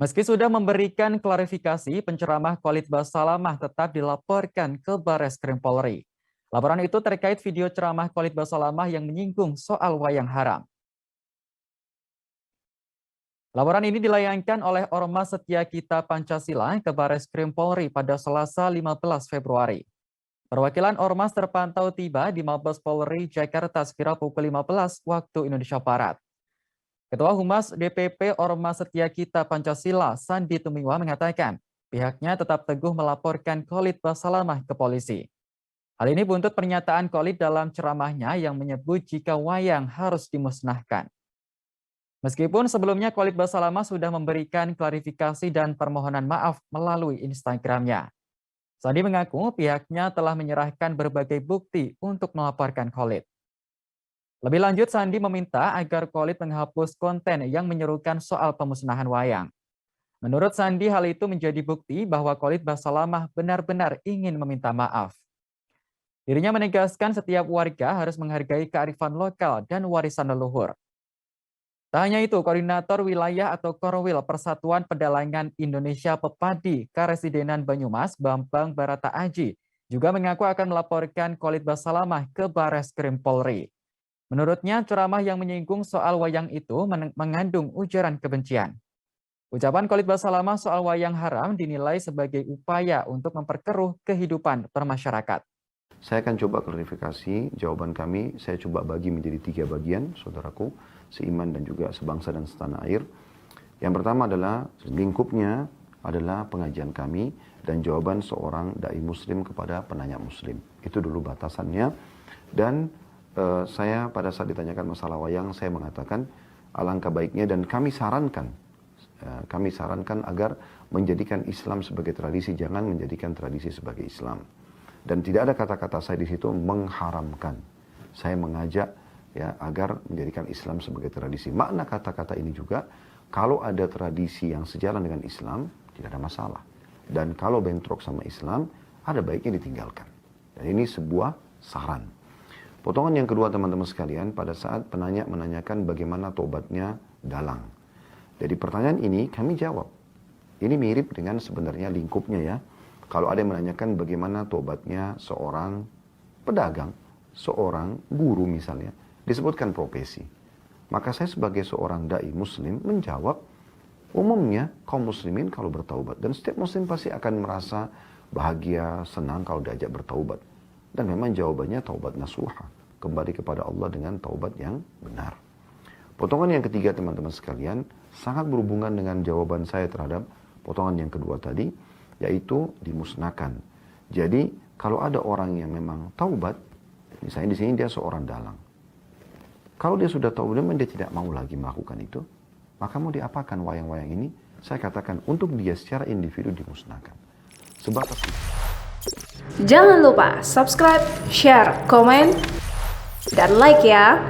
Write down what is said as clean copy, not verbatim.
Meski sudah memberikan klarifikasi, penceramah Khalid Basalamah tetap dilaporkan ke Barreskrim Polri. Laporan itu terkait video ceramah Khalid Basalamah yang menyinggung soal wayang haram. Laporan ini dilayangkan oleh Ormas Setia Kita Pancasila ke Barreskrim Polri pada Selasa 15 Februari. Perwakilan Ormas terpantau tiba di Mabes Polri Jakarta sekira pukul 15 waktu Indonesia Barat. Ketua Humas DPP Ormas Setia Kita Pancasila, Sandi Tumiwa mengatakan, pihaknya tetap teguh melaporkan Khalid Basalamah ke polisi. Hal ini buntut pernyataan Khalid dalam ceramahnya yang menyebut jika wayang harus dimusnahkan. Meskipun sebelumnya Khalid Basalamah sudah memberikan klarifikasi dan permohonan maaf melalui Instagramnya. Sandi mengaku pihaknya telah menyerahkan berbagai bukti untuk melaporkan Khalid. Lebih lanjut, Sandi meminta agar Khalid menghapus konten yang menyerukan soal pemusnahan wayang. Menurut Sandi, hal itu menjadi bukti bahwa Khalid Basalamah benar-benar ingin meminta maaf. Dirinya menegaskan setiap warga harus menghargai kearifan lokal dan warisan leluhur. Tak hanya itu, Koordinator Wilayah atau Korwil Persatuan Pedalangan Indonesia Pepadi Karesidenan Banyumas, Bambang Barata Aji, juga mengaku akan melaporkan Khalid Basalamah ke Barreskrim Polri. Menurutnya, ceramah yang menyinggung soal wayang itu mengandung ujaran kebencian. Ucapan Khalid Basalamah soal wayang haram dinilai sebagai upaya untuk memperkeruh kehidupan bermasyarakat. Saya akan coba klarifikasi jawaban kami, saya coba bagi menjadi 3 bagian, saudaraku, seiman dan juga sebangsa dan setanah air. Yang pertama adalah lingkupnya adalah pengajian kami dan jawaban seorang dai muslim kepada penanya muslim. Itu dulu batasannya. Dan saya pada saat ditanyakan masalah wayang, saya mengatakan alangkah baiknya dan kami sarankan agar menjadikan Islam sebagai tradisi, jangan menjadikan tradisi sebagai Islam. Dan tidak ada kata-kata saya di situ mengharamkan. Saya mengajak ya agar menjadikan Islam sebagai tradisi. Makna kata-kata ini juga, kalau ada tradisi yang sejalan dengan Islam, tidak ada masalah. Dan kalau bentrok sama Islam, ada baiknya ditinggalkan. Dan ini sebuah saran. Potongan yang kedua teman-teman sekalian, pada saat penanya menanyakan bagaimana tobatnya dalang. Jadi pertanyaan ini kami jawab. Ini mirip dengan sebenarnya lingkupnya ya. Kalau ada yang menanyakan bagaimana tobatnya seorang pedagang, seorang guru misalnya, disebutkan profesi. Maka saya sebagai seorang dai muslim menjawab, umumnya kaum muslimin kalau bertaubat. Dan setiap muslim pasti akan merasa bahagia, senang kalau diajak bertaubat. Dan memang jawabannya taubat nasuha. Kembali kepada Allah dengan taubat yang benar. Potongan yang ketiga teman-teman sekalian, sangat berhubungan dengan jawaban saya terhadap potongan yang kedua tadi, yaitu dimusnahkan. Jadi kalau ada orang yang memang taubat, misalnya di sini dia seorang dalang. Kalau dia sudah taubat dan dia tidak mau lagi melakukan itu, maka mau diapakan wayang-wayang ini? Saya katakan untuk dia secara individu dimusnahkan. Sebatas itu. Jangan lupa subscribe, share, komen, dan like ya.